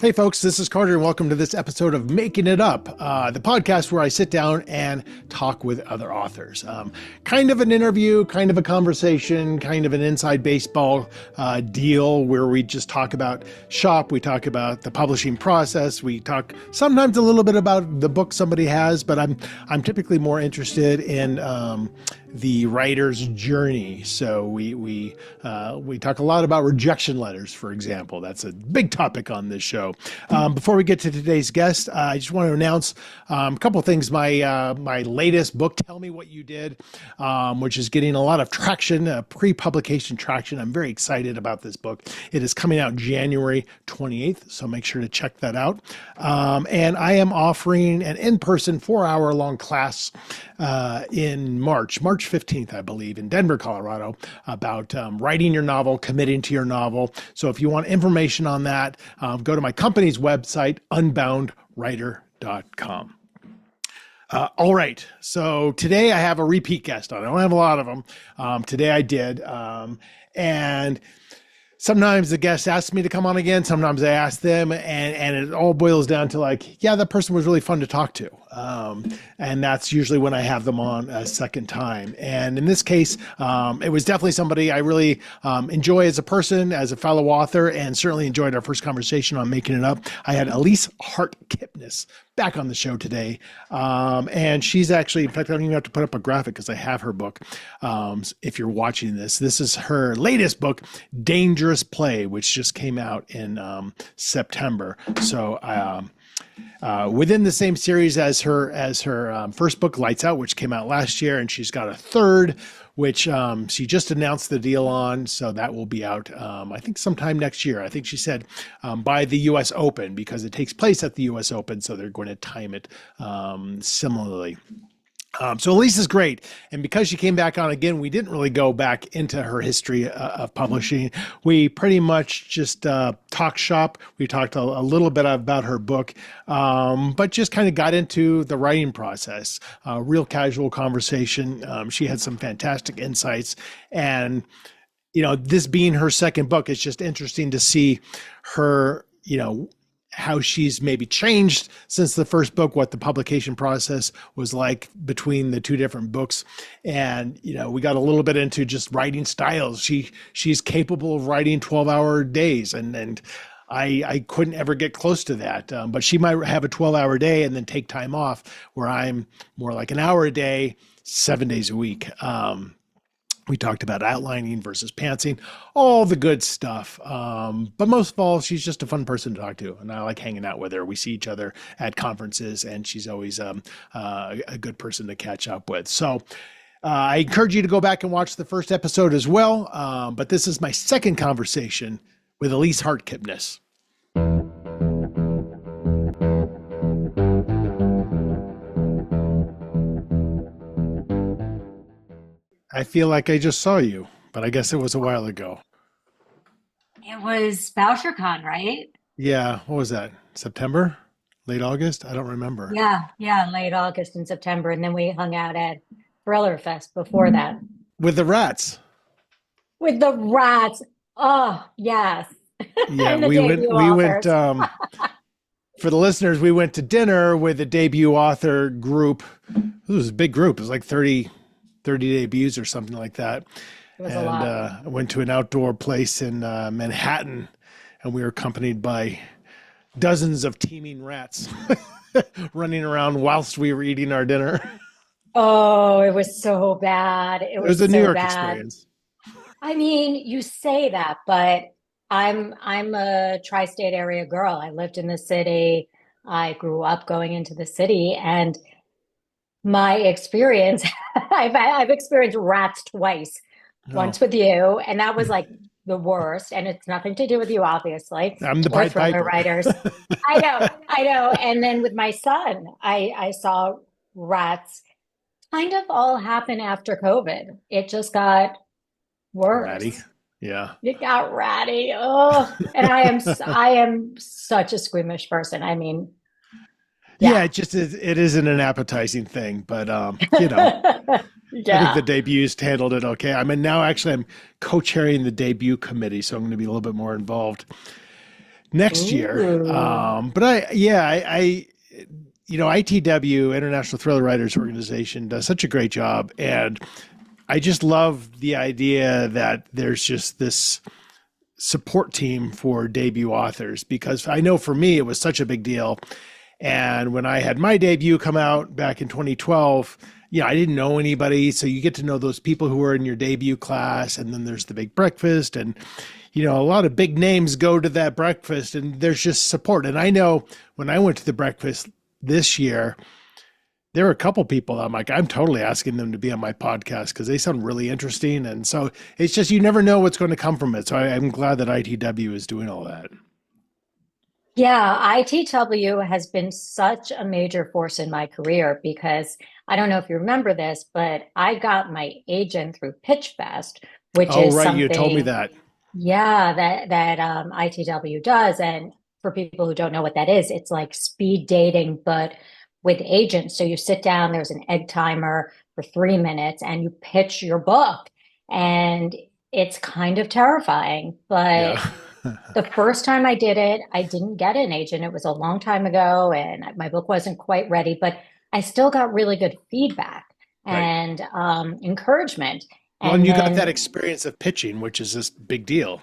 Hey folks, this is Carter and welcome to this episode of Making It Up, the podcast where I sit down and talk with other authors. Kind of an interview, kind of a conversation, kind of an inside baseball deal where we just talk about shop, we talk about the publishing process, we talk sometimes a little bit about the book somebody has, but I'm typically more interested in the writer's journey. So we talk a lot about rejection letters, for example. That's a big topic on this show. Before we get to today's guest, I just want to announce a couple of things. My latest book, Tell Me What You Did, which is getting a lot of traction, pre-publication traction. I'm very excited about this book. It is coming out January 28th, so make sure to check that out. And I am offering an in-person 4-hour-long class in March 15th, I believe, in Denver, Colorado, about writing your novel, committing to your novel. So if you want information on that, go to my company's website, unboundwriter.com. All right. So today I have a repeat guest on. I don't have a lot of them. Today I did. And sometimes the guests ask me to come on again. Sometimes I ask them, and it all boils down to like, yeah, that person was really fun to talk to. And that's usually when I have them on a second time. And in this case, it was definitely somebody I really enjoy as a person, as a fellow author, and certainly enjoyed our first conversation on Making It Up. I had Elise Hart Kipness back on the show today. And she's actually, in fact, I don't even have to put up a graphic because I have her book. If you're watching this is her latest book, Dangerous Play, which just came out in September. So within the same series as her first book, Lights Out, which came out last year, and she's got a third, which she just announced the deal on. So that will be out, I think, sometime next year. I think she said by the U.S. Open, because it takes place at the U.S. Open, so they're going to time it similarly. So Elise is great. And because she came back on again, we didn't really go back into her history of publishing. We pretty much just talked shop. We talked a little bit about her book, but just kind of got into the writing process, real casual conversation. She had some fantastic insights. And, you know, this being her second book, it's just interesting to see her, you know, how she's maybe changed since the first book, what the publication process was like between the two different books. And, you know, we got a little bit into just writing styles. She's capable of writing 12-hour days. And I couldn't ever get close to that. But she might have a 12-hour day and then take time off, where I'm more like an hour a day, 7 days a week. We talked about outlining versus pantsing, all the good stuff. But most of all, she's just a fun person to talk to. And I like hanging out with her. We see each other at conferences, and she's always a good person to catch up with. So I encourage you to go back and watch the first episode as well. But this is my second conversation with Elise Hart Kipness. I feel like I just saw you, but I guess it was a while ago. It was BoucherCon, right? Yeah. What was that? September? Late August? I don't remember. Yeah, late August and September. And then we hung out at Thriller Fest before that. With the rats. With the rats. Oh, yes. Yeah, we went for the listeners, we went to dinner with a debut author group. It was a big group. It was like 30 debuts or something like that. It was a lot. I went to an outdoor place in Manhattan, and we were accompanied by dozens of teeming rats running around whilst we were eating our dinner. Oh, it was so bad. It was a so New York bad. experience. I mean, you say that, but I'm a tri-state area girl. I lived in the city. I grew up going into the city, and my experience, I've experienced rats twice. Once with you, and that was like the worst. And it's nothing to do with you, obviously. I'm the Pied Piper. Writers. I know. And then with my son, I saw rats kind of all happen after COVID. It just got worse. Ratty. Yeah. It got ratty. Oh, and I am such a squeamish person. I mean, yeah, it just is. It isn't an appetizing thing, but you know, yeah. I think the debuts handled it okay. I mean, now actually I'm co-chairing the debut committee, so I'm going to be a little bit more involved. next year. Ooh. But ITW, International Thriller Writers Organization, does such a great job. And I just love the idea that there's just this support team for debut authors, because I know for me, it was such a big deal. And when I had my debut come out back in 2012, I didn't know anybody. So you get to know those people who were in your debut class. And then there's the big breakfast, and, a lot of big names go to that breakfast, and there's just support. And I know when I went to the breakfast this year, there were a couple people I'm totally asking them to be on my podcast because they sound really interesting. And so it's just, you never know what's going to come from it. So I'm glad that ITW is doing all that. Yeah, ITW has been such a major force in my career because I don't know if you remember this, but I got my agent through Pitch Fest, which Oh, is right. You told me something, that. yeah, that ITW does. And for people who don't know what that is, it's like speed dating, but with agents. So you sit down, there's an egg timer for 3 minutes, and you pitch your book. And it's kind of terrifying, but Yeah. the first time I did it, I didn't get an agent. It was a long time ago and my book wasn't quite ready, but I still got really good feedback Right. and encouragement. Well, and And you got that then experience of pitching, which is this big deal.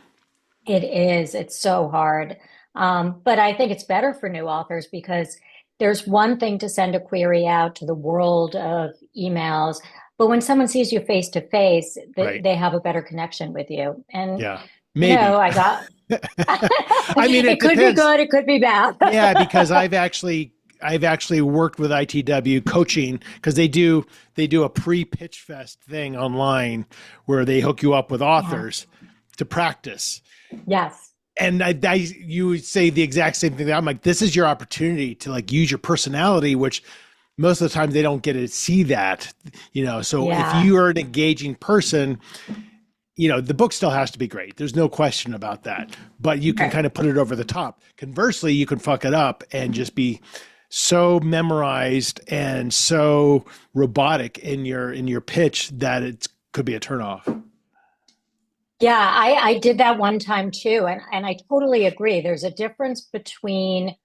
it's so hard. But I think it's better for new authors because there's one thing to send a query out to the world of emails, but when someone sees you face to face, Right. they have a better connection with you. And, Yeah. Maybe. I got, I mean, it it could be depends. good, it could be bad. Yeah, because I've actually worked with ITW coaching, because they do a pre-pitch fest thing online where they hook you up with Yeah. authors to practice. Yes. And you would say the exact same thing. I'm like, this is your opportunity to like use your personality, which most of the time they don't get to see that, So if Yeah. you are an engaging person, the book still has to be great. There's no question about that, but you can Right. kind of put it over the top. Conversely, you can fuck it up and just be so memorized and so robotic in your pitch that it could be a turnoff. Yeah, I did that one time too, and I totally agree. There's a difference between,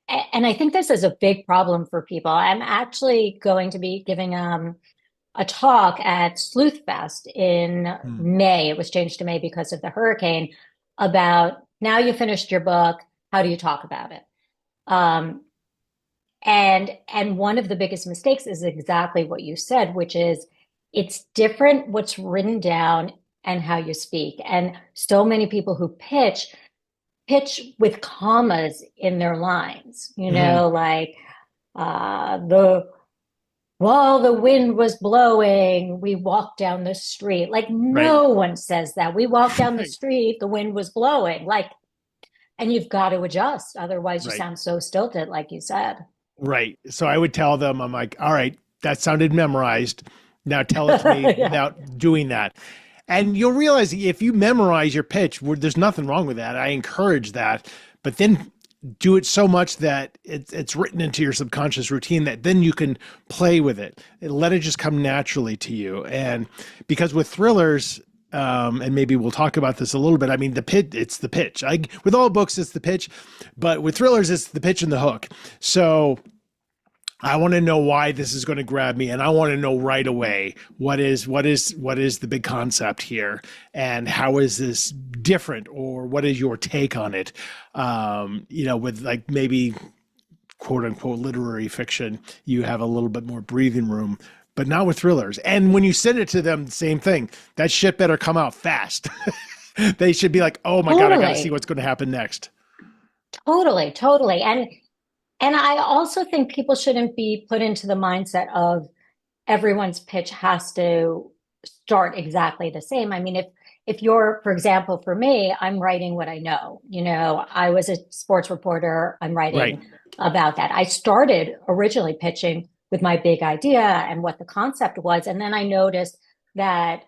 and I think this is a big problem for people. I'm actually going to be giving a talk at Sleuth Fest in Hmm. May. It was changed to May because of the hurricane, about now you finished your book, how do you talk about it? Um, and one of the biggest mistakes is exactly what you said, which is it's different what's written down and how you speak. And so many people who pitch with commas in their lines, Hmm. like the while the wind was blowing, we walked down the street. Like Right. no one says that. We walked down the Right. street, the wind was blowing. Like, and you've got to adjust. Otherwise, you Right. sound so stilted, like you said. Right. So I would tell them, I'm like, all right, that sounded memorized. Now tell it to me Yeah. without doing that. And you'll realize if you memorize your pitch, there's nothing wrong with that. I encourage that, but then do it so much that it's written into your subconscious routine that then you can play with it and let it just come naturally to you. And because with thrillers, and maybe we'll talk about this a little bit. I mean, it's the pitch. With all books, it's the pitch, but with thrillers, it's the pitch and the hook. So I want to know why this is going to grab me, and I want to know right away what is the big concept here, and how is this different, or what is your take on it? With like maybe quote unquote literary fiction, you have a little bit more breathing room, but not with thrillers. And when you send it to them, same thing. That shit better come out fast. They should be like, oh my God, I got to see Totally. what's going to happen next. Totally, totally. And I also think people shouldn't be put into the mindset of everyone's pitch has to start exactly the same. I mean, if you're, for example, for me, I'm writing what I know. I was a sports reporter. I'm Right. writing about that. I started originally pitching with my big idea and what the concept was. And then I noticed that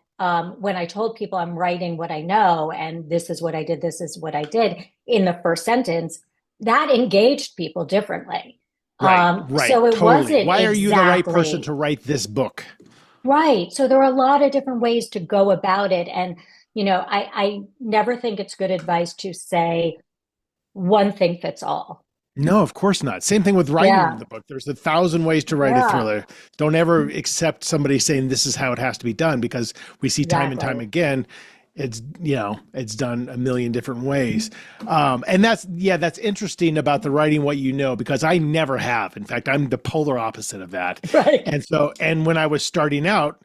when I told people I'm writing what I know and this is what I did, this is what I did in the first sentence, that engaged people differently. Right, right, So it totally. wasn't Why are you the right person exactly to write this book? right. So there are a lot of different ways to go about it. And, I never think it's good advice to say, one thing fits all. No, of course not. Same thing with writing Yeah. the book. There's 1,000 ways to write a Yeah. thriller. Don't ever accept somebody saying this is how it has to be done, because we see time and time Exactly. again, it's done a million different ways. And that's interesting about the writing what you know, because I never have. In fact, I'm the polar opposite of that. Right. And when I was starting out,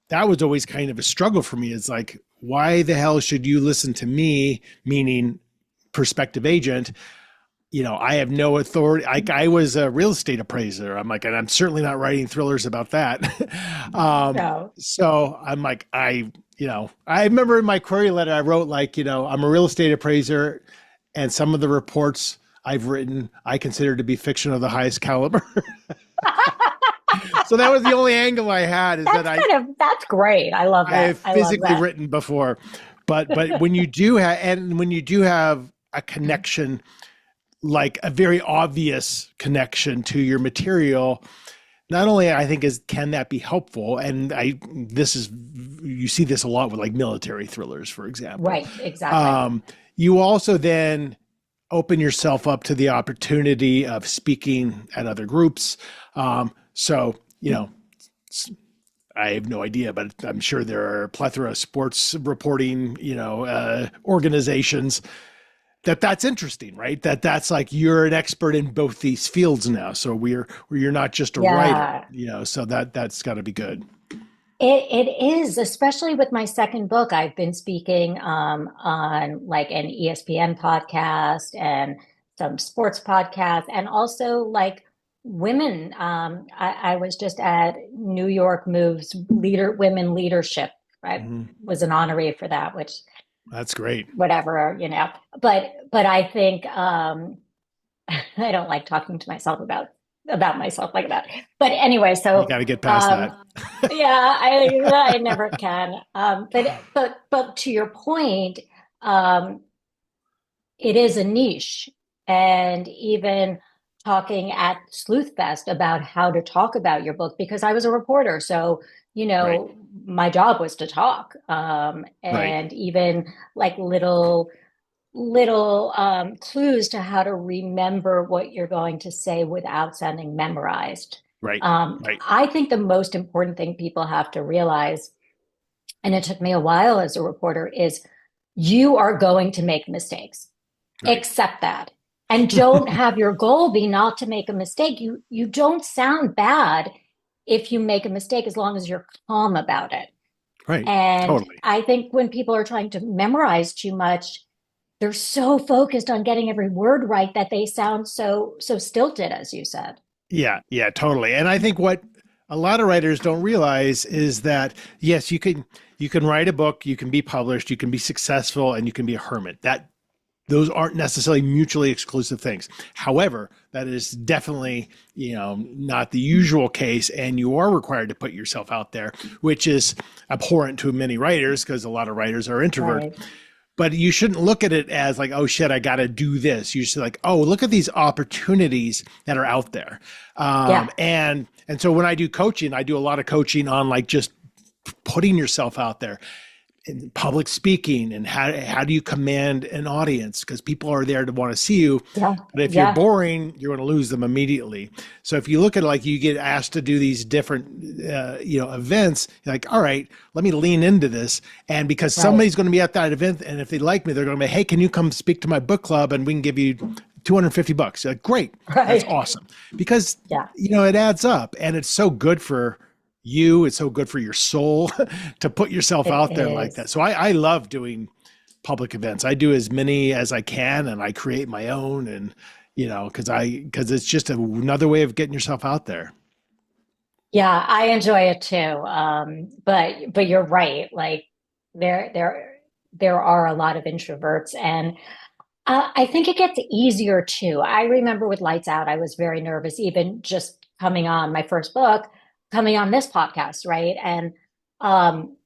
that was always kind of a struggle for me. It's like, why the hell should you listen to me, meaning prospective agent? I have no authority. I was a real estate appraiser. I'm like, and I'm certainly not writing thrillers about that. No. So I'm like, I remember in my query letter, I wrote like, I'm a real estate appraiser, and some of the reports I've written, I consider to be fiction of the highest caliber. So that was the only angle I had, is that That's great. I love I that. have I love physically that. written before, but when you do have a connection, like a very obvious connection to your material, not only I think can that be helpful, and you see this a lot with like military thrillers, for example. Right. Exactly. You also then open yourself up to the opportunity of speaking at other groups. So I have no idea, but I'm sure there are a plethora of sports reporting, organizations that's interesting, right? That's like, you're an expert in both these fields now. So you're not just a writer, Yeah. so that's got to be good. It is, especially with my second book. I've been speaking on like an ESPN podcast and some sports podcasts, and also like women. I was just at New York Moves Women Leadership. I Hmm. was an honoree for that, which That's great. whatever, But I think I don't like talking to myself about myself like that. But anyway, You so got to get past that. um, yeah, I never can. But to your point, um, it is a niche, and even talking at Sleuth Fest about how to talk about your book, because I was a reporter, so Right. my job was to talk, Right. and even like little clues to how to remember what you're going to say without sounding memorized. Right. Right. I think the most important thing people have to realize, and it took me a while as a reporter, is you are going to make mistakes. Right. Accept that. And don't have your goal be not to make a mistake. You don't sound bad if you make a mistake, as long as you're calm about it. Right. And Totally. I think when people are trying to memorize too much, they're so focused on getting every word right that they sound so stilted, as you said. Yeah. Yeah. Totally. And I think what a lot of writers don't realize is that, yes, you can write a book, you can be published, you can be successful, and you can be a hermit. Those aren't necessarily mutually exclusive things. However, that is definitely, not the usual case, and you are required to put yourself out there, which is abhorrent to many writers, because a lot of writers are introverts. Right. But you shouldn't look at it as like, oh shit, I got to do this. You should like, oh, look at these opportunities that are out there. Yeah. And so when I do coaching, I do a lot of coaching on like just putting yourself out there in public speaking, and how do you command an audience, because people are there to want to see you. Yeah. But if you're Yeah. boring, you're going to lose them immediately. So if you look at it like, you get asked to do these different events, you're like, all right, let me lean into this. And because Right. somebody's going to be at that event, and if they like me, they're going to be, hey, can you come speak to my book club, and we can give you $250. You're like, great, that's Right. awesome. Because Yeah. it adds up, and it's so good for you, it's so good for your soul to put yourself It out there like that. is. So I love doing public events. I do as many as I can, and I create my own, and because it's just another way of getting yourself out there. Yeah, I enjoy it too. But you're right. Like there there there are a lot of introverts, and I think it gets easier too. I remember with Lights Out, I was very nervous, even just coming on my first book, coming on this podcast, right? And um,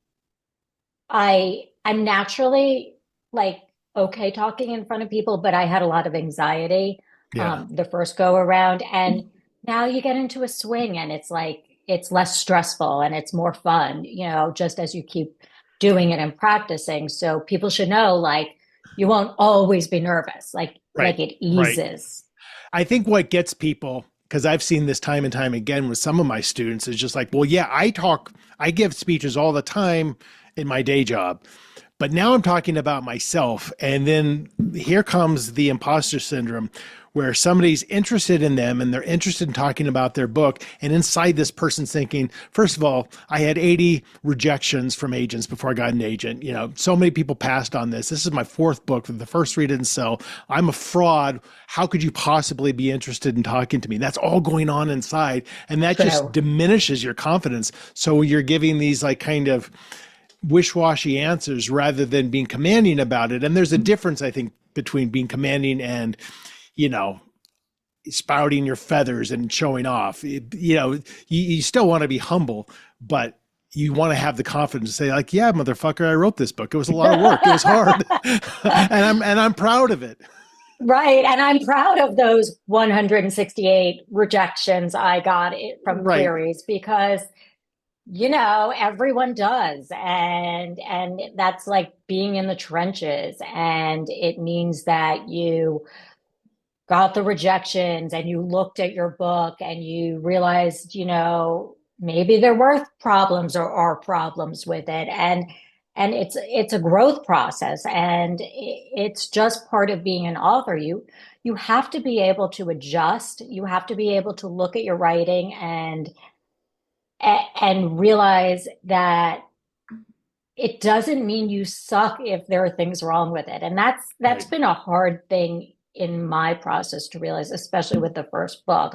I'm naturally like okay talking in front of people, but I had a lot of anxiety Yeah. the first go around, and now you get into a swing, and it's like it's less stressful and it's more fun, just as you keep doing it and practicing. So people should know, like, you won't always be nervous. Like Right. like it Right. eases. I think what gets people, because I've seen this time and time again with some of my students, is just like, well, yeah, I give speeches all the time in my day job, but now I'm talking about myself. And then here comes the imposter syndrome, where somebody's interested in them and they're interested in talking about their book. And inside this person's thinking, first of all, I had 80 rejections from agents before I got an agent. You know, so many people passed on this. This is my fourth book. The first three didn't sell. I'm a fraud. How could you possibly be interested in talking to me? That's all going on inside. And that just diminishes your confidence. So you're giving these like kind of wish-washy answers rather than being commanding about it. And there's a difference, I think, between being commanding and, you know, spouting your feathers and showing off. You still want to be humble, but you want to have the confidence to say, like, yeah, motherfucker, I wrote this book. It was a lot of work. It was hard. and I'm proud of it. Right. And I'm proud of those 168 rejections I got from queries, because everyone does. And that's like being in the trenches. And it means that you got the rejections and you looked at your book and you realized, maybe there were problems or are problems with it. And it's a growth process, and it's just part of being an author. You have to be able to adjust. You have to be able to look at your writing and realize that it doesn't mean you suck if there are things wrong with it. And that's been a hard thing in my process to realize, especially with the first book.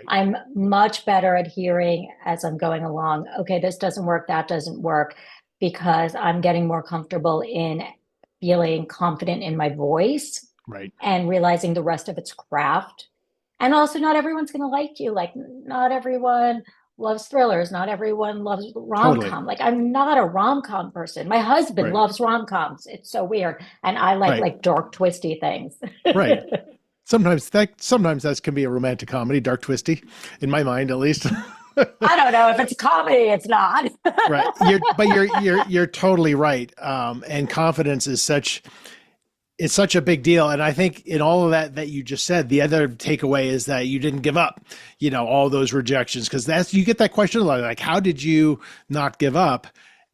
I'm much better at hearing as I'm going along, okay, this doesn't work, that doesn't work, because I'm getting more comfortable in feeling confident in my voice, and realizing the rest of it's craft. And also, not everyone's going to like you. Like, not everyone loves thrillers. Not everyone loves rom-com. Totally. Like, I'm not a rom-com person. My husband loves rom-coms. It's so weird. And I like dark, twisty things. Right. Sometimes that can be a romantic comedy, dark, twisty, in my mind, at least. I don't know if it's comedy. It's not. Right. You're totally right. And confidence is it's such a big deal. And I think in all of that you just said, the other takeaway is that you didn't give up, all those rejections, because you get that question a lot, like, how did you not give up?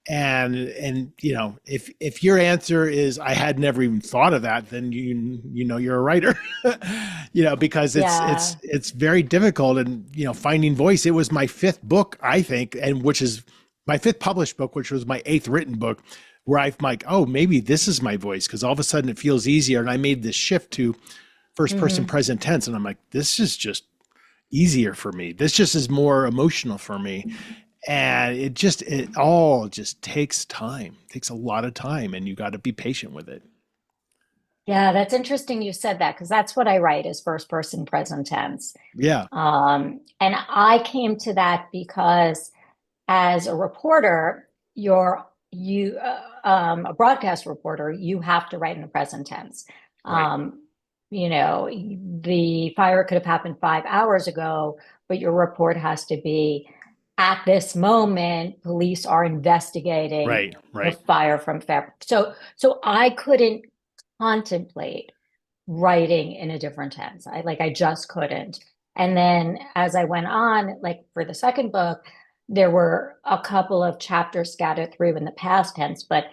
And if your answer is, I had never even thought of that, then you're a writer, because it's very difficult. And, finding voice, it was my fifth book, I think, and which is my fifth published book, which was my eighth written book, where I'm like, oh, maybe this is my voice, because all of a sudden it feels easier. And I made this shift to first person present tense. And I'm like, this is just easier for me. This just is more emotional for me. And it all just takes time, takes a lot of time, and you got to be patient with it. Yeah, that's interesting you said that, because that's what I write, is first person present tense. Yeah. And I came to that because as a reporter, a broadcast reporter, you have to write in the present tense. Right. The fire could have happened 5 hours ago, but your report has to be, at this moment, police are investigating the fire from February. So I couldn't contemplate writing in a different tense. I just couldn't. And then as I went on, like for the second book, there were a couple of chapters scattered through in the past tense, but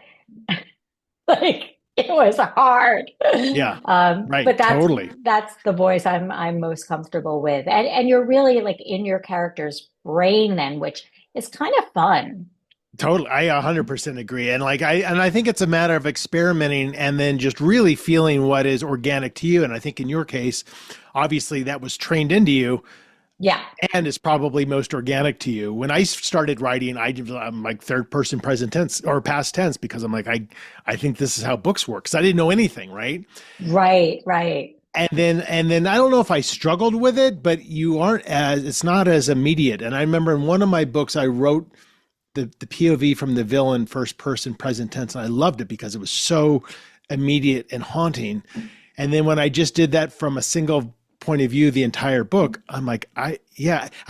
it was hard. Yeah. But that's the voice I'm most comfortable with. And you're really like in your character's brain then, which is kind of fun. Totally. I 100% agree. And I think it's a matter of experimenting and then just really feeling what is organic to you. And I think in your case, obviously that was trained into you. Yeah. And it's probably most organic to you. When I started writing, I'm like third person present tense or past tense, because I'm like, I think this is how books work, because I didn't know anything. Right. And then I don't know if I struggled with it, but it's not as immediate. And I remember in one of my books, I wrote the POV from the villain first person present tense. And I loved it because it was so immediate and haunting. And then when I just did that from a single point of view, the entire book, I'm like, I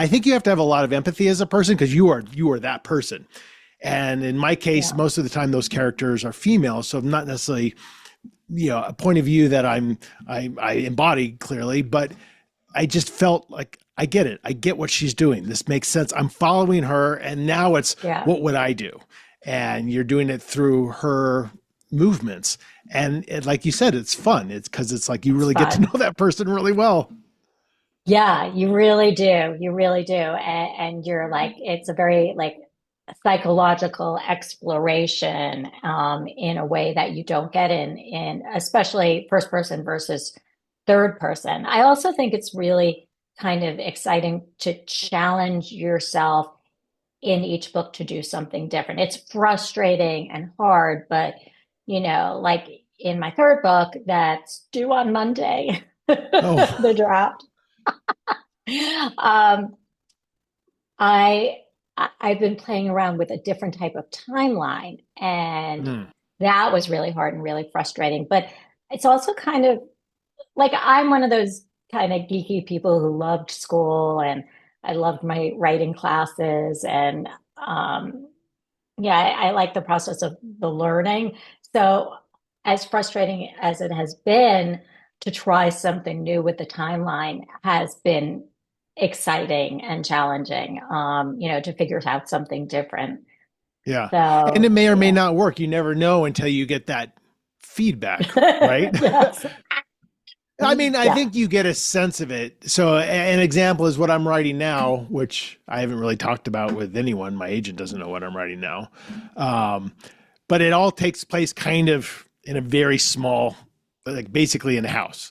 think you have to have a lot of empathy as a person, because you are that person. And in my case, most of the time those characters are female. So I'm not necessarily a point of view that I embody clearly, but I just felt like I get it. I get what she's doing. This makes sense. I'm following her, and now it's Yeah. what would I do? And you're doing it through her movements, and like you said, it's fun. It's because it's like you It's really get to know fun. that person really well. Yeah, you really do. You really do. And you're like, it's a very like psychological exploration in a way that you don't get in especially first person versus third person. I also think it's really kind of exciting to challenge yourself in each book to do something different. It's frustrating and hard, but like in my third book that's due on Monday, Oh, the draft. Um, I I've been playing around with a different type of timeline, and mm, that was really hard and really frustrating. But it's also kind of like I'm one of those kind of geeky people who loved school and I loved my writing classes and yeah, I like the process of the learning. So as frustrating as it has been to try something new with the timeline has been exciting and challenging, to figure out something different. yeah. And it So may or may yeah. not work. You never know until you get that feedback, right? Yes. I mean, I Yeah. think you get a sense of it. So, an example is what I'm writing now, which I haven't really talked about with anyone. My agent doesn't know what I'm writing now. Um, but it all takes place kind of in a very small, like basically in a house.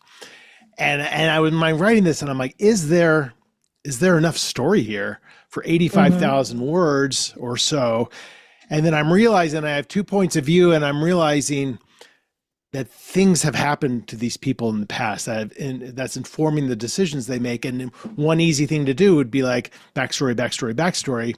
And I was writing this, and I'm like, is there enough story here for Hmm. 85,000 words or so? And then I'm realizing I have 2 points of view, and I'm realizing that things have happened to these people in the past that's informing the decisions they make. And one easy thing to do would be like backstory, backstory, backstory.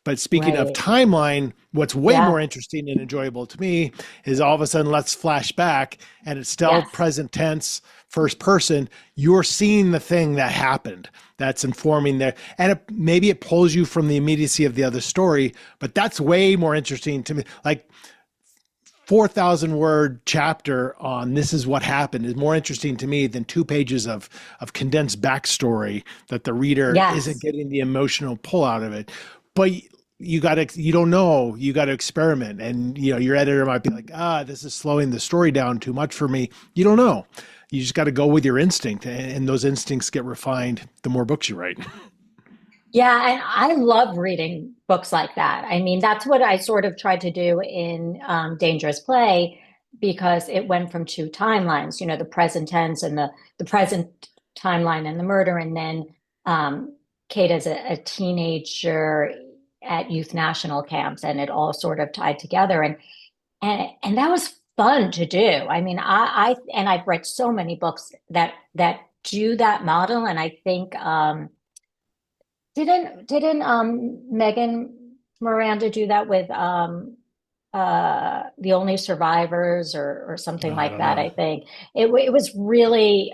But speaking of Right. timeline, what's way more Yeah. interesting and enjoyable to me is all of a sudden let's flash back and it's still Yes. present tense, first person. You're seeing the thing that happened that's informing there. And maybe it pulls you from the immediacy of the other story, but that's way more interesting to me. Like 4,000 word chapter on this is what happened is more interesting to me than 2 pages of condensed backstory that the reader isn't Yes. getting the emotional pull out of it. But you don't know, you got to experiment. And, your editor might be like, this is slowing the story down too much for me. You don't know. You just got to go with your instinct. And those instincts get refined the more books you write. Yeah, and I love reading books like that. I mean, that's what I sort of tried to do in Dangerous Play because it went from two timelines, the present tense and the present timeline and the murder, and then Kate as a teenager at youth national camps, and it all sort of tied together, and that was fun to do. I mean, and I've read so many books that do that model, and I think. Didn't Megan Miranda do that with The Only Survivors or something I like don't that, know. I think. It was really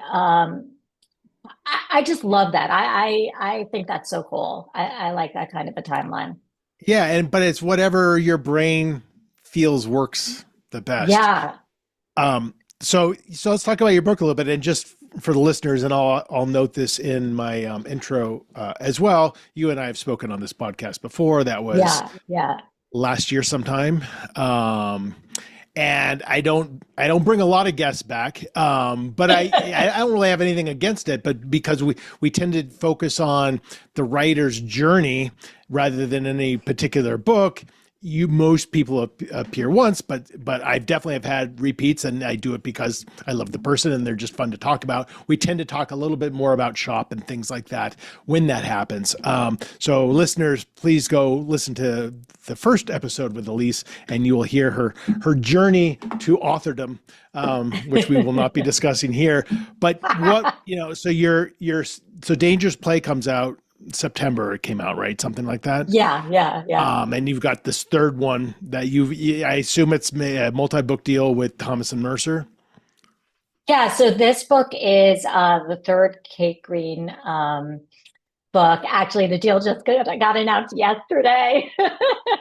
I just love that. I think that's so cool. I like that kind of a timeline. Yeah. But it's whatever your brain feels works the best. Yeah. So let's talk about your book a little bit, and just for the listeners, and I'll note this in my intro as well. You and I have spoken on this podcast before. That was Yeah. Yeah. last year sometime, and I don't bring a lot of guests back, but I don't really have anything against it, but because we tend to focus on the writer's journey rather than any particular book. Most people appear once, but I definitely have had repeats, and I do it because I love the person and they're just fun to talk about. We tend to talk a little bit more about shop and things like that when that happens. So listeners, please go listen to the first episode with Elise, and you will hear her journey to authordom, which we will not be discussing here. But so Dangerous Play comes out September. It came out, right? Something like that. Yeah. Yeah. Yeah. And you've got this third one that I assume it's a multi-book deal with Thomas and Mercer. Yeah, so this book is the third Kate Green book. Actually, the deal just got announced yesterday.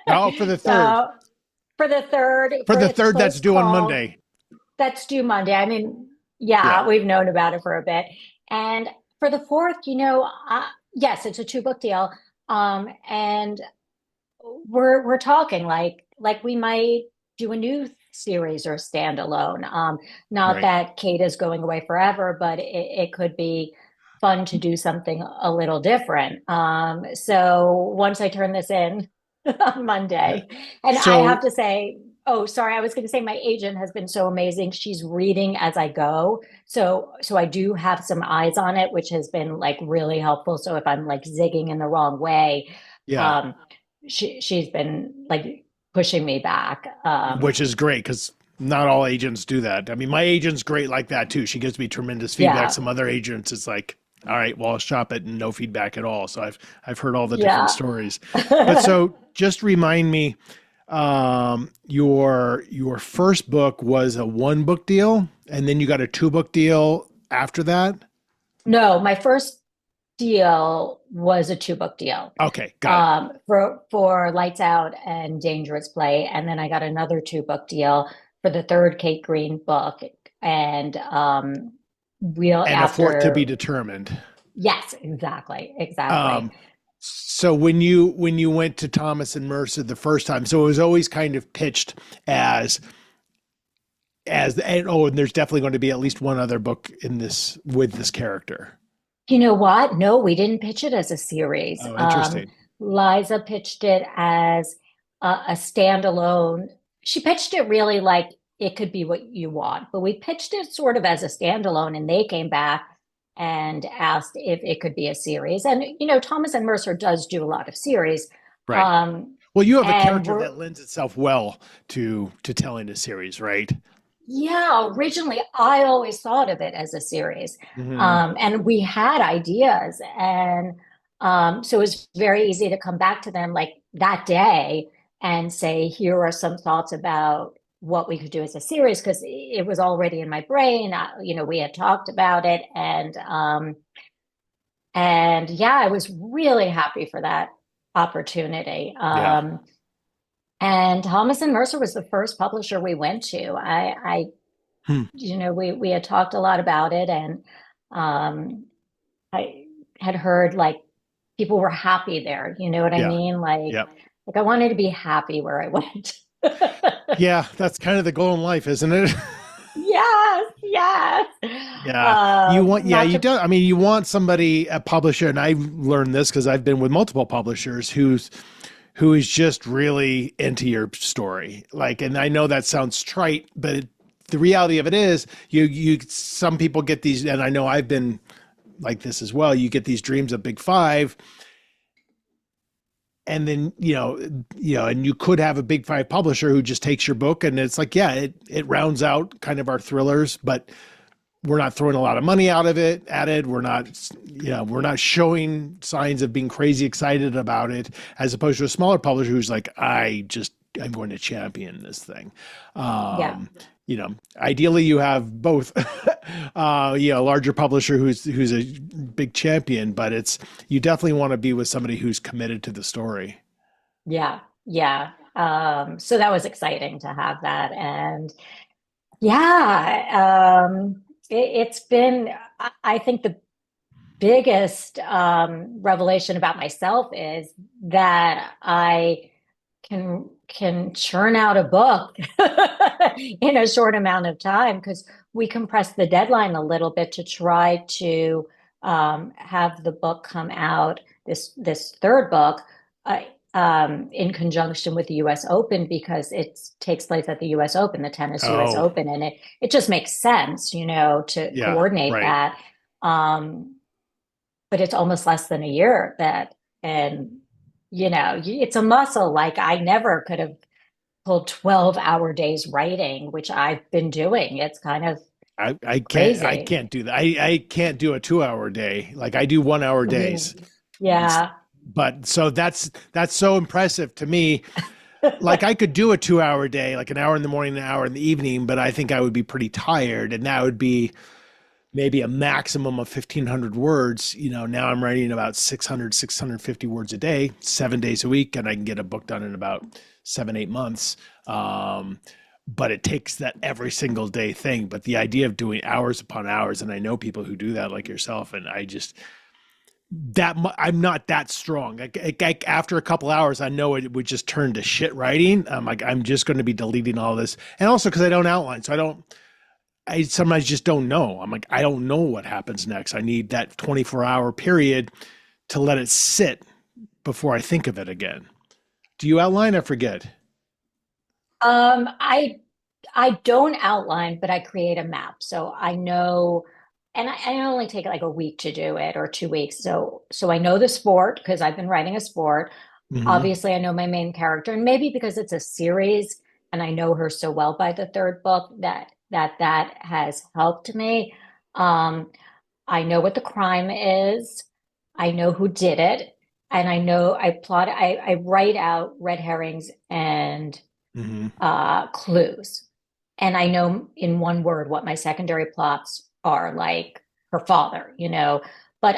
Oh, for the third. So for the third, For the it's third that's supposed due on called Monday. that's due Monday. I mean, Yeah, yeah, we've known about it for a bit. And for the fourth, yes, it's a two book deal. And we're talking like we might do a new series or standalone. Not right. that Kate is going away forever, but it could be fun to do something a little different. So once I turn this in on Yeah. Monday, and I have So to say, oh, sorry, I was going to say my agent has been so amazing. She's reading as I go. So I do have some eyes on it, which has been like really helpful. So if I'm like zigging in the wrong way, yeah, um, she's been like pushing me back. which is great because not all agents do that. I mean, my agent's great like that too. She gives me tremendous feedback. Yeah, Some other agents, it's like, all right, well, I'll shop it and no feedback at all. So I've heard all the different yeah. stories. But so just remind me, your first book was a one book deal, and then you got a two book deal after that. No, my first deal was a two book deal. Okay, got it. For Lights Out and Dangerous Play, and then I got another two book deal for the third Kate Green book, and we'll And a fourth to be after. determined. Yes, exactly, exactly. Um, so when you went to Thomas and Mercer the first time, so it was always kind of pitched and there's definitely going to be at least one other book in this with this character. You know what? No, we didn't pitch it as a series. Oh, interesting. Liza pitched it as a standalone. She pitched it really like it could be what you want, but we pitched it sort of as a standalone, and they came back and asked if it could be a series. And Thomas and Mercer does do a lot of series. Right. Um, Well, you have a and character we're that lends itself well to telling a series, right? Yeah, originally I always thought of it as a series. Hmm. And we had ideas. And so it was very easy to come back to them like that day and say, here are some thoughts about what we could do as a series, because it was already in my brain. We had talked about it. And yeah, I was really happy for that opportunity. Yeah. And Thomas and Mercer was the first publisher we went to. Hmm. We had talked a lot about it, and I had heard like people were happy there. You know what I Yeah. mean? Yeah. Like I wanted to be happy where I went. Yeah. That's kind of the goal in life, isn't it? Yes, yes. Yeah. You want, yeah, Not you to, do. I mean, you want somebody, a publisher, and I've learned this because I've been with multiple publishers who is just really into your story. Like, and I know that sounds trite, but the reality of it is some people get these, and I know I've been like this as well. You get these dreams of Big Five, and then, and you could have a Big Five publisher who just takes your book and it's like, yeah, it rounds out kind of our thrillers, but we're not throwing a lot of money out of it at it. We're not showing signs of being crazy excited about it, as opposed to a smaller publisher who's like, I'm going to champion this thing. yeah. Ideally you have both, a larger publisher who's a big champion, but you definitely want to be with somebody who's committed to the story. Yeah, yeah. So that was exciting to have that. And yeah, it's been, I think the biggest revelation about myself is that I can churn out a book in a short amount of time, because we compressed the deadline a little bit to try to have the book come out, this third book, in conjunction with the U.S. Open, because it takes place at the U.S. Open, the tennis U.S. Oh, Open, and it just makes sense, to yeah, coordinate right. that. Um, but it's almost less than a year that, and it's a muscle. Like I never could have pulled 12-hour days writing, which I've been doing. It's kind of I crazy. can't do that. I can't do a 2 hour day. Like I do 1 hour days. Mhm. Yeah. But so that's so impressive to me. Like I could do a 2 hour day, like an hour in the morning, an hour in the evening, but I think I would be pretty tired. And that would be maybe a maximum of 1,500 words. Now I'm writing about 650 words a day, 7 days a week, and I can get a book done in about 7, 8 months. but it takes that every single day thing. But the idea of doing hours upon hours, and I know people who do that like yourself, and I just, I'm not that strong. Like after a couple hours, I know it would just turn to shit writing. I'm like, I'm just going to be deleting all this. And also because I don't outline. So I sometimes just don't know. I'm like, I don't know what happens next. I need that 24-hour period to let it sit before I think of it again. Do you outline? I forget. I don't outline, but I create a map. So I know, and I only take like a week to do it or 2 weeks. So I know the sport because I've been writing a sport. Hmm. Obviously, I know my main character, and maybe because it's a series and I know her so well by the third book that has helped me. Um, I know what the crime is. I know who did it, and I know I write out red herrings and Hmm. clues. And I know in one word what my secondary plots are, like her father, but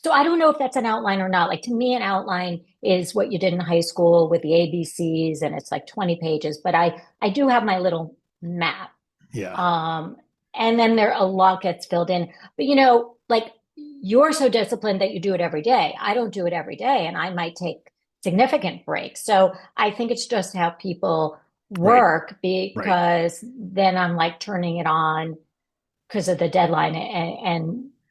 so I don't know if that's an outline or not. Like to me, an outline is what you did in high school with the ABCs and it's like 20 pages, but I do have my little map. Yeah. Um, and then a lot gets filled in. But like you're so disciplined that you do it every day. I don't do it every day, and I might take significant breaks. So I think it's just how people Right. work Right. because then I'm like turning it on because of the deadline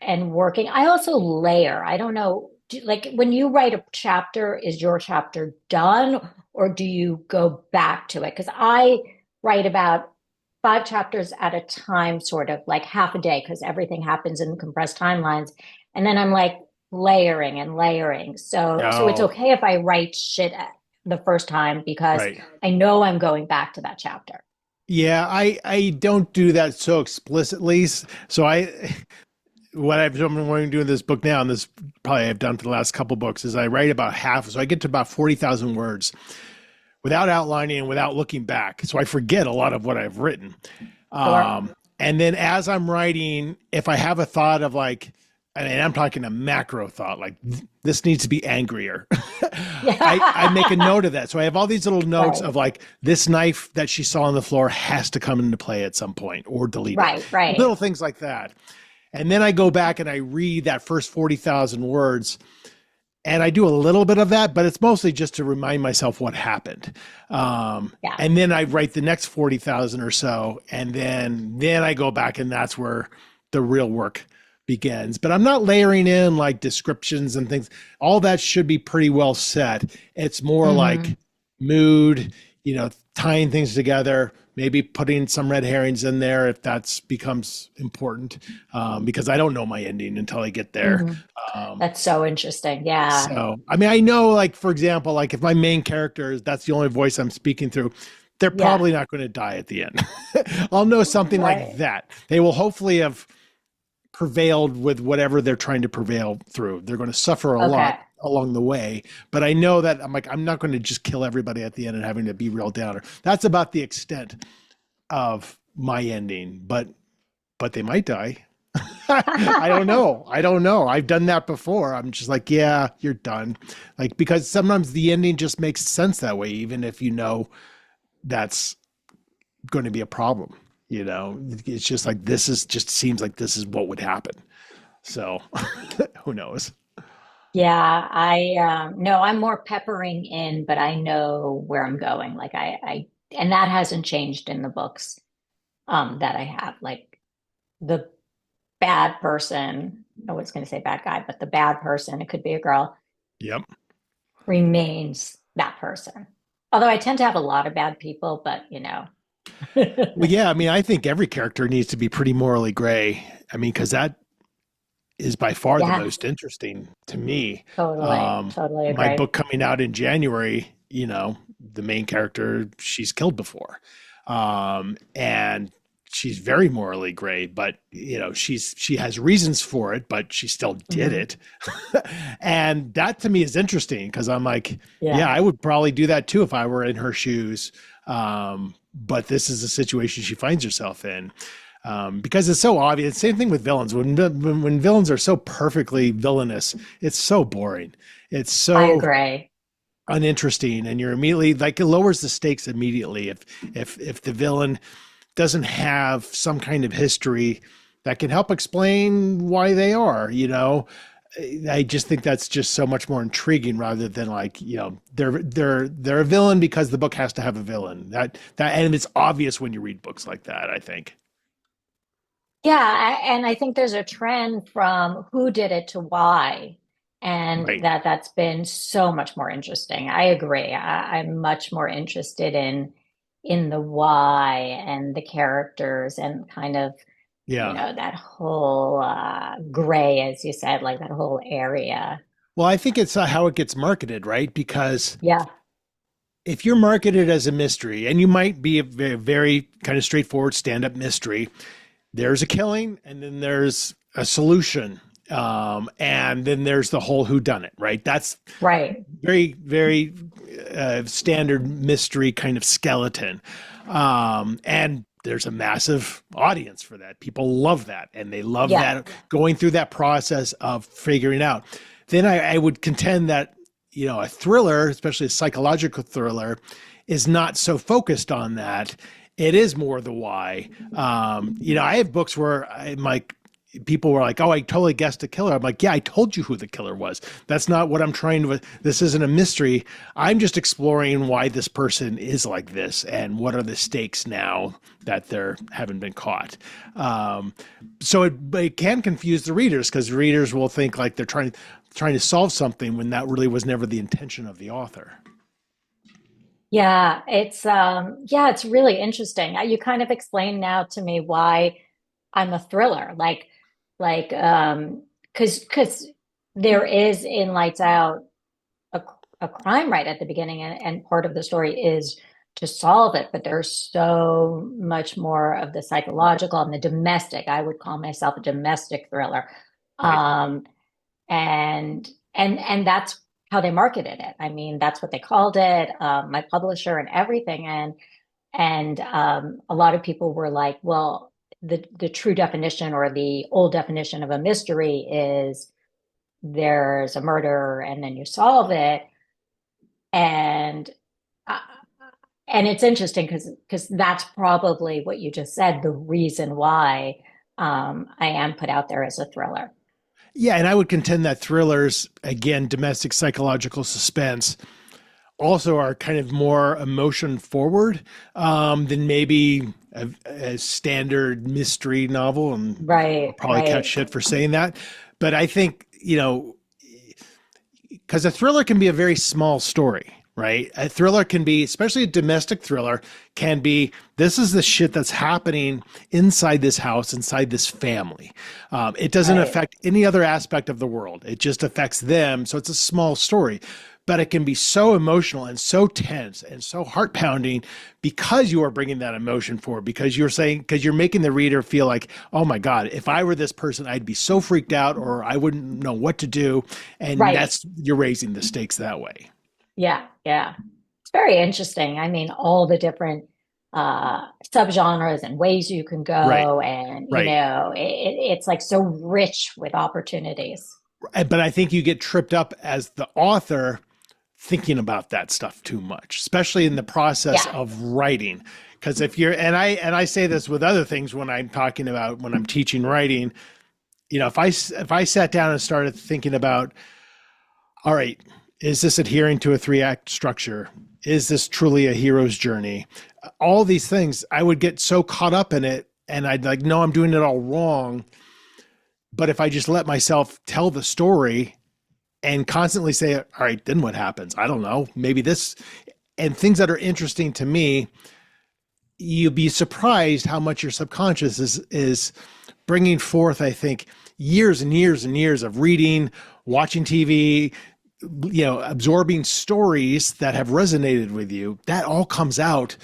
and working. I also layer. I don't know, like when you write a chapter, is your chapter done or do you go back to it? Because I write about 5 chapters at a time, sort of like half a day, because everything happens in compressed timelines. And then I'm like layering and layering. So it's Oh, okay if I write shit the first time because right. I know I'm going back to that chapter. Yeah, I don't do that so explicitly. So what I've been wanting to do in this book now, and this probably I've done for the last couple books, is I write about half. So I get to about 40,000 words without outlining and without looking back. So I forget a lot of what I've written. Sure. And then as I'm writing, if I have a thought of like, and I'm talking a macro thought, like this needs to be angrier. I make a Yeah. note of that. So I have all these little notes Right. of like this knife that she saw on the floor has to come into play at some point or delete it. Right. Right. Little things like that. And then I go back and I read that first 40,000 words and I do a little bit of that, but it's mostly just to remind myself what happened. Yeah. And then I write the next 40,000 or so. And then I go back and that's where the real work begins. But I'm not layering in like descriptions and things. All that should be pretty well set. It's more Hmm. like mood, tying things together, maybe putting some red herrings in there if that's becomes important, because I don't know my ending until I get there. Hmm. Um, That's so interesting. Yeah. so, I mean, I know, like, for example, like if my main character is that's the only voice I'm speaking through, they're Yeah. probably not going to die at the end. I'll know something like Right. that. They will hopefully have prevailed with whatever they're trying to prevail through. They're going to suffer a lot Okay. along the way, but I know that I'm like, I'm not going to just kill everybody at the end and having to be real downer. That's about the extent of my ending, but they might die. I don't know. I don't know. I've done that before. I'm just like, yeah, you're done. Like, because sometimes the ending just makes sense that way, even if you know that's going to be a problem. It's just like, this is just seems like this is what would happen. So who knows? Yeah. I no, I'm more peppering in, but I know where I'm going. Like and that hasn't changed in the books that I have. Like the bad person, I was going to say bad guy, but the bad person, it could be a girl, Yep. remains that person. Although I tend to have a lot of bad people, but Well, yeah. I mean, I think every character needs to be pretty morally gray. I mean, because that is by far the Yeah, most interesting to me. totally, totally My agree. book coming out in January, the main character, she's killed before. And she's very morally gray, but she has reasons for it, but she still did Hmm. it. And that to me is interesting because I'm like, yeah, Yeah, I would probably do that too if I were in her shoes. But this is a situation she finds herself in, because it's so obvious. Same thing with villains. When villains are so perfectly villainous, it's so boring. It's I so agree. uninteresting, and you're immediately like, it lowers the stakes immediately if the villain doesn't have some kind of history that can help explain why they are, you know. I just think that's just so much more intriguing rather than like, you know, they're a villain because the book has to have a villain. And it's obvious when you read books like that, I think. And I think there's a trend from who did it to why, and Right. that's been so much more interesting. I agree. I'm much more interested in the why and the characters and kind of, you Yeah. know, that whole gray, as you said, like that whole area. Well, I think it's how it gets marketed, right? Because Yeah, if you're marketed as a mystery, and you might be a very, very kind of straightforward stand-up mystery, there's a killing, and then there's a solution, and then there's the whole whodunit, right? That's right. very, very standard mystery kind of skeleton, and there's a massive audience for that. People love that, and they love Yeah, that going through that process of figuring out. Then I would contend that, you know, a thriller, especially a psychological thriller, is not so focused on that. It is more the why. You know, I have books where I'm like, people were like, "Oh, I totally guessed the killer." I'm like, "Yeah, I told you who the killer was. That's not what I'm trying to. This isn't a mystery. I'm just exploring why this person is like this and what are the stakes now that they're haven't been caught." So it can confuse the readers because readers will think like they're trying to solve something when that really was never the intention of the author. yeah, it's really interesting. You kind of explained now to me why I'm a thriller. Because there is in Lights Out a, a crime right at the beginning, and part of the story is to solve it, but there's so much more of the psychological and the domestic. I would call myself a domestic thriller. Right. Um, and that's how they marketed it. I mean, that's what they called it. My publisher and everything, and a lot of people were like, "Well, the true definition or the old definition of a mystery is there's a murder and then you solve it." And uh, and it's interesting because that's probably what you just said, the reason why I am put out there as a thriller. Yeah, and I would contend that thrillers, again, domestic psychological suspense, also are kind of more emotion forward than maybe a standard mystery novel. And I'll Right, probably catch right, shit for saying that. But I think, you know, because a thriller can be a very small story, right? A thriller can be, especially a domestic thriller, can be this is the shit that's happening inside this house, inside this family. It doesn't right. affect any other aspect of the world, it just affects them. So it's a small story. But it can be so emotional and so tense and so heart pounding because you are bringing that emotion forward, because because you're making the reader feel like, oh my God, if I were this person, I'd be so freaked out or I wouldn't know what to do. And Right. you're raising the stakes that way. Yeah, yeah. It's very interesting. I mean, all the different subgenres and ways you can Right. go, and you Right. know, it's like so rich with opportunities. But I think you get tripped up as the author thinking about that stuff too much, especially in the process Yeah, of writing. Because if you're, and I say this with other things when I'm talking about when I'm teaching writing, you know, if I sat down and started thinking about, all right, is this adhering to a 3 act structure? Is this truly a hero's journey? All these things, I would get so caught up in it, and I'd like, no, I'm doing it all wrong. But if I just let myself tell the story and constantly say, all right, then what happens? I don't know. Maybe this, and things that are interesting to me, you'd be surprised how much your subconscious is bringing forth, I think, years and years and years of reading, watching TV, you know, absorbing stories that have resonated with you. That all comes out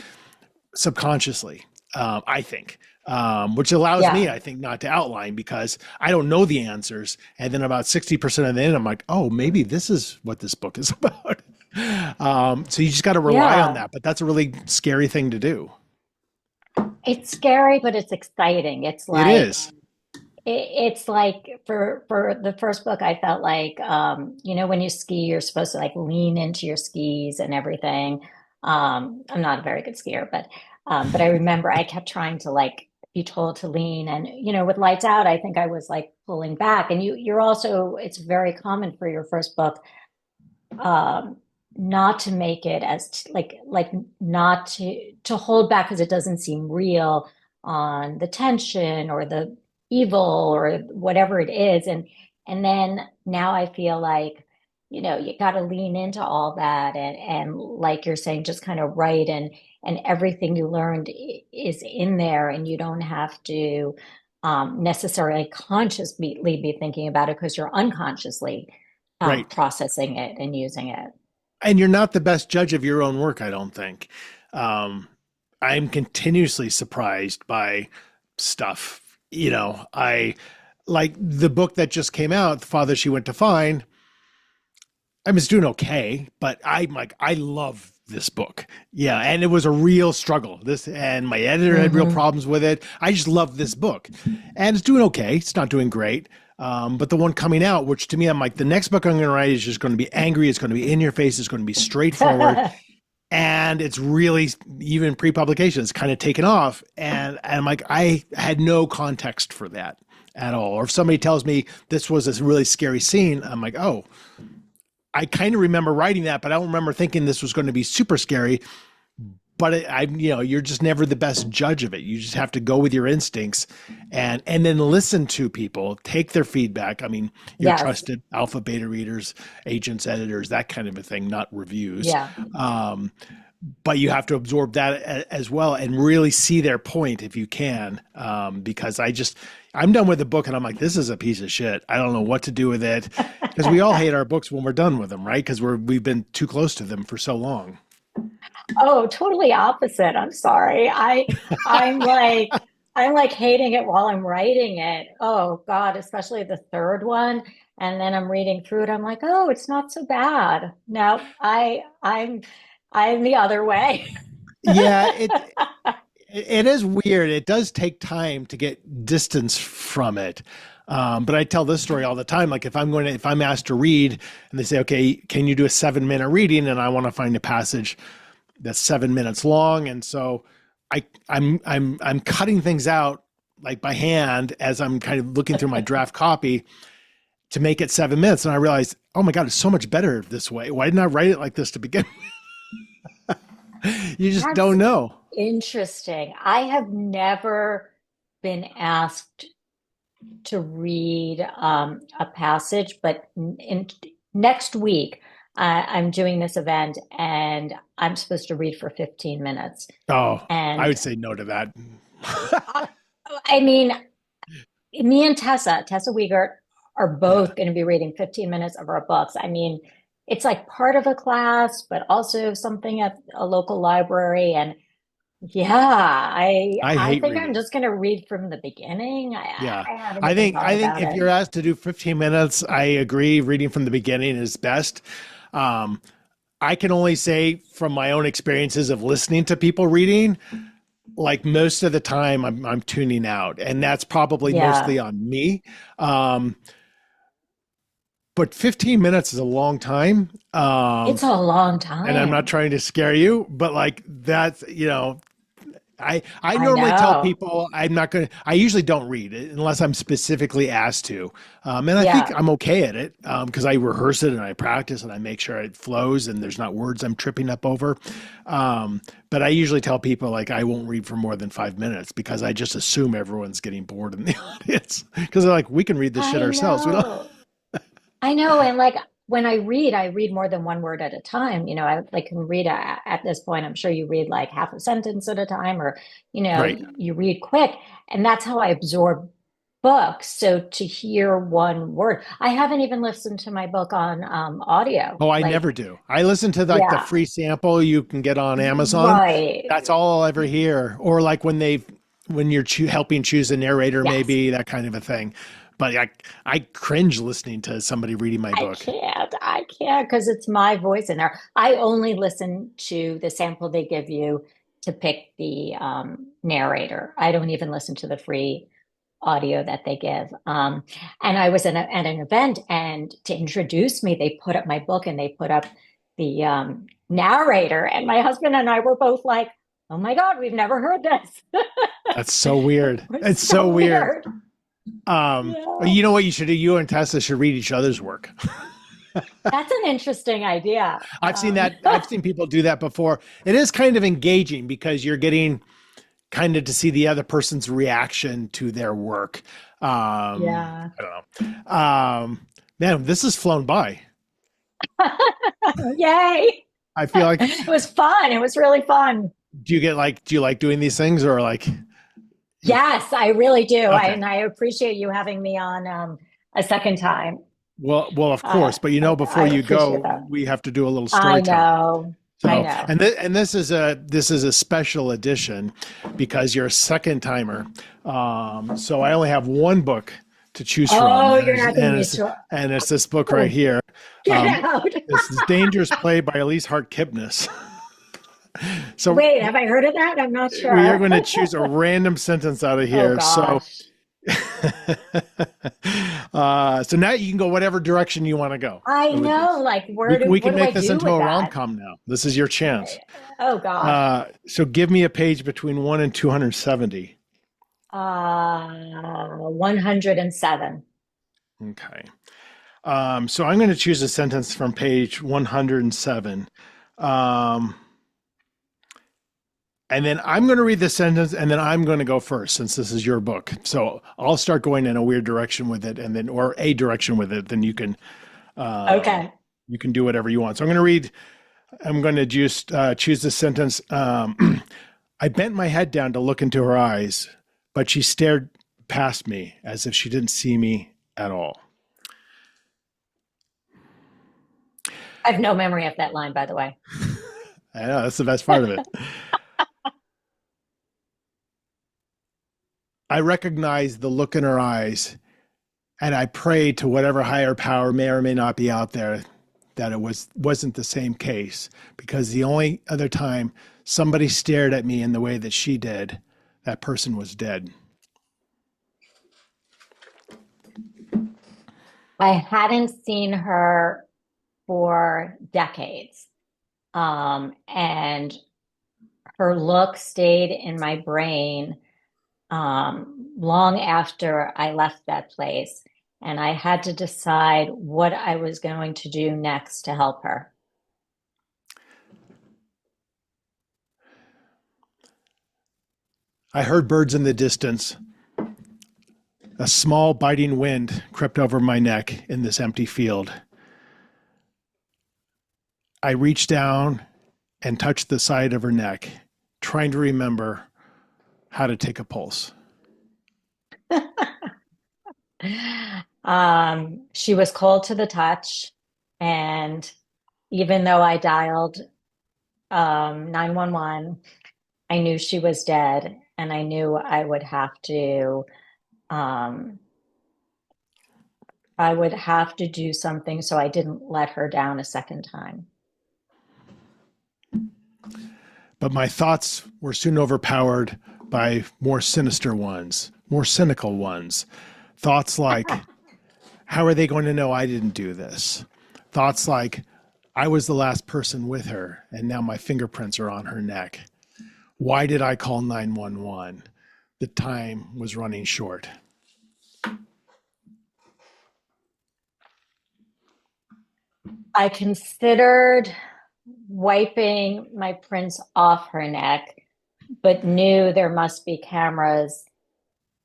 subconsciously, I think, which allows me, yeah, I think, not to outline because I don't know the answers. And then about 60% of the end, I'm like, oh, maybe this is what this book is about. So you just got to rely on yeah. that. But that's a really scary thing to do. It's scary, but it's exciting. It is. it's like for the first book, I felt like when you ski, you're supposed to like lean into your skis and everything. I'm not a very good skier, but I remember I kept trying to like be told to lean, and with Lights Out, I think I was like pulling back. And you're also, it's very common for your first book um not to make it as like not to hold back because it doesn't seem real on the tension or the evil or whatever it is. And then now I feel like you got to lean into all that, and like you're saying, just kind of write, and everything you learned is in there, and you don't have to necessarily consciously be thinking about it because you're unconsciously Right. processing it and using it. And you're not the best judge of your own work, I don't think. Um, I'm continuously surprised by stuff. I like the book that just came out, The Father She Went to Find. I was doing okay, but I'm like, I love this book. Yeah, and it was a real struggle. This and my editor had real Hmm. problems with it. I just love this book, and it's doing okay. It's not doing great. But the one coming out, which to me, I'm like, the next book I'm going to write is just going to be angry. It's going to be in your face. It's going to be straightforward, and it's really even pre-publication. It's kind of taken off, and I'm like, I had no context for that at all. Or if somebody tells me this was a really scary scene, I'm like, oh, I kind of remember writing that, but I don't remember thinking this was going to be super scary. But you're just never the best judge of it. You just have to go with your instincts, and then listen to people, take their feedback. I mean, your Yes. trusted alpha, beta readers, agents, editors, that kind of a thing, not reviews. Yeah. Um, but you have to absorb that as well and really see their point if you can. Because I'm done with the book and I'm like, this is a piece of shit. I don't know what to do with it, because we all hate our books when we're done with them, right? Because we've been too close to them for so long. Oh, totally opposite. I'm sorry. I'm like I'm like hating it while I'm writing it. Oh God, especially the third one. And then I'm reading through it. I'm like, oh, it's not so bad. No, I'm the other way. Yeah, it is weird. It does take time to get distance from it. But I tell this story all the time. Like if I'm asked to read and they say, okay, can you do a 7-minute reading? And I want to find a passage that's 7 minutes long. And so I'm cutting things out like by hand as I'm kind of looking through my draft copy to make it 7 minutes. And I realized, oh my God, it's so much better this way. Why didn't I write it like this to begin with? You just That's don't know. interesting. I have never been asked to read a passage, but next week I'm doing this event and I'm supposed to read for 15 minutes. Oh, I And would say no to that. I, I mean, me and Tessa Wiegert, are Yeah. both going to be reading 15 minutes of our books. I mean, it's like part of a class, but also something at a local library. And yeah, I I hate think I'm reading. just going to read from the beginning. Yeah. I haven't I even think thought I think about if it. you're asked to do 15 minutes, I agree. Reading from the beginning is best. Um, I can only say from my own experiences of listening to people reading, like most of the time I'm tuning out, and that's probably Yeah, mostly on me. Um, but 15 minutes is a long time. it's a long And I'm not time. trying to scare you, but like that's, I I normally tell know. people I usually don't read it unless I'm specifically asked to. And I think Yeah. I'm okay at it because I rehearse it and I practice and I make sure it flows and there's not words I'm tripping up over. But I usually tell people like I won't read for more than 5 minutes because I just assume everyone's getting bored in the audience because they're like, we can read this shit I ourselves. We don't. know. I know. And like when I read more than one word at a time. I like can read at this point. I'm sure you read like half a sentence at a time, or, Right. you read quick. And that's how I absorb books. So to hear one word, I haven't even listened to my book on audio. Oh, I Like, never do. I listen to like the yeah, free sample you can get on Amazon. right. That's all I'll ever hear. Or like when you're helping choose a narrator, Yes. maybe that kind of a thing. But I cringe listening to somebody reading my book. I can't because it's my voice in there. I only listen to the sample they give you to pick the narrator. I don't even listen to the free audio that they give. And I was at an event, and to introduce me, they put up my book and they put up the narrator. And my husband and I were both like, oh my God, we've never heard this. That's so weird. It's so weird. You know what you should do? You and Tessa should read each other's work. That's an interesting idea. I've seen that. I've seen people do that before. It is kind of engaging because you're getting kind of to see the other person's reaction to their work. I don't know. Man, this has flown by. Yay. I feel like it was fun. It was really fun. Do you like doing these things, or like? Yes, I really do. Okay. And I appreciate you having me on a second time. Well, of course. But before you go, we have to do a little story time. I know. And this is a special edition because you're a second timer. So I only have one book to choose from. Oh, you're not going to be and it's this book right here. Get out. This is Dangerous Play by Elise Hart Kipness. So wait, have I heard of that? I'm not sure. We are going to choose a random sentence out of here. Oh, So now you can go whatever direction you want to go. I know, like we can make this into a rom-com now. This is your chance. Oh gosh. So give me a page between 1 and 270. 107. Okay. So I'm going to choose a sentence from page 107. And then I'm going to read the sentence, and then I'm going to go first since this is your book. So I'll start going in a weird direction with it, or a direction with it. Then you can, okay. You can do whatever you want. So I'm going to just choose the sentence. I bent my head down to look into her eyes, but she stared past me as if she didn't see me at all. I have no memory of that line, by the way. I know, that's the best part of it. I recognized the look in her eyes, and I prayed to whatever higher power may or may not be out there that it wasn't the same case, because the only other time somebody stared at me in the way that she did, that person was dead. I hadn't seen her for decades, and her look stayed in my brain long after I left that place, and I had to decide what I was going to do next to help her. I heard birds in the distance. A small biting wind crept over my neck in this empty field. I reached down and touched the side of her neck, trying to remember how to take a pulse. She was cold to the touch, and even though I dialed 911, I knew she was dead, and I knew I would have to do something so I didn't let her down a second time. But my thoughts were soon overpowered by more sinister ones, more cynical ones. Thoughts like, how are they going to know I didn't do this? Thoughts like, I was the last person with her, and now my fingerprints are on her neck. Why did I call 911? The time was running short. I considered wiping my prints off her neck, but knew there must be cameras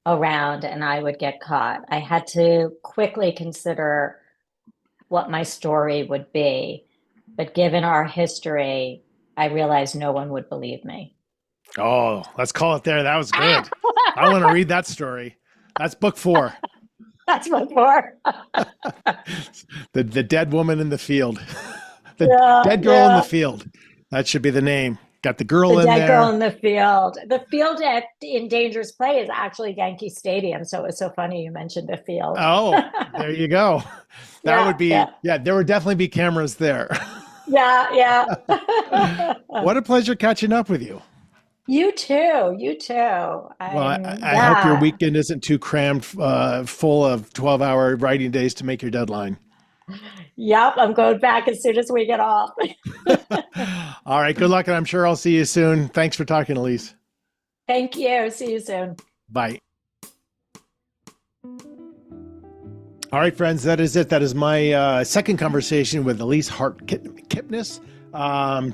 around and I would get caught. I had to quickly consider what my story would be, but given our history, I realized no one would believe me. Oh, let's call it there. That was good. I want to read that story. That's book 4. That's book 4. The dead woman in the field. The dead girl in the field. That should be the name. Got the girl in there. The dead girl in the field. The field in Dangerous Play is actually Yankee Stadium. So it was so funny you mentioned the field. Oh, there you go. That would be, there would definitely be cameras there. Yeah. What a pleasure catching up with you. You too. You too. Well, I'm, I hope your yeah. weekend isn't too crammed, full of 12-hour writing days to make your deadline. Yep. I'm going back as soon as we get off. All right. Good luck. And I'm sure I'll see you soon. Thanks for talking, Elise. Thank you. See you soon. Bye. All right, friends, that is it. That is my second conversation with Elise Hart Kipness.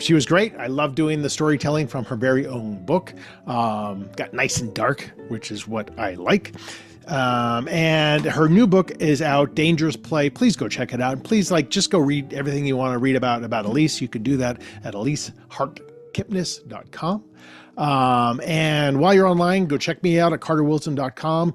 She was great. I love doing the storytelling from her very own book. Got nice and dark, which is what I like. And her new book is out, Dangerous Play. Please go check it out. And please, just go read everything you want to read about Elise. You can do that at elisehartkipness.com. And while you're online, go check me out at carterwilson.com.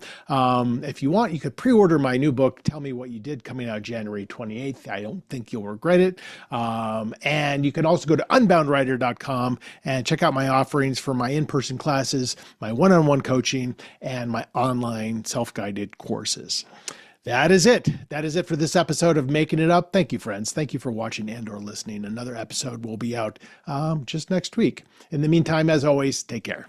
If you want, you could pre-order my new book, Tell Me What You Did, coming out January 28th. I don't think you'll regret it. And you can also go to unboundwriter.com and check out my offerings for my in-person classes, my one-on-one coaching, and my online self-guided courses. That is it. That is it for this episode of Making It Up. Thank you, friends. Thank you for watching and or listening. Another episode will be out just next week. In the meantime, as always, take care.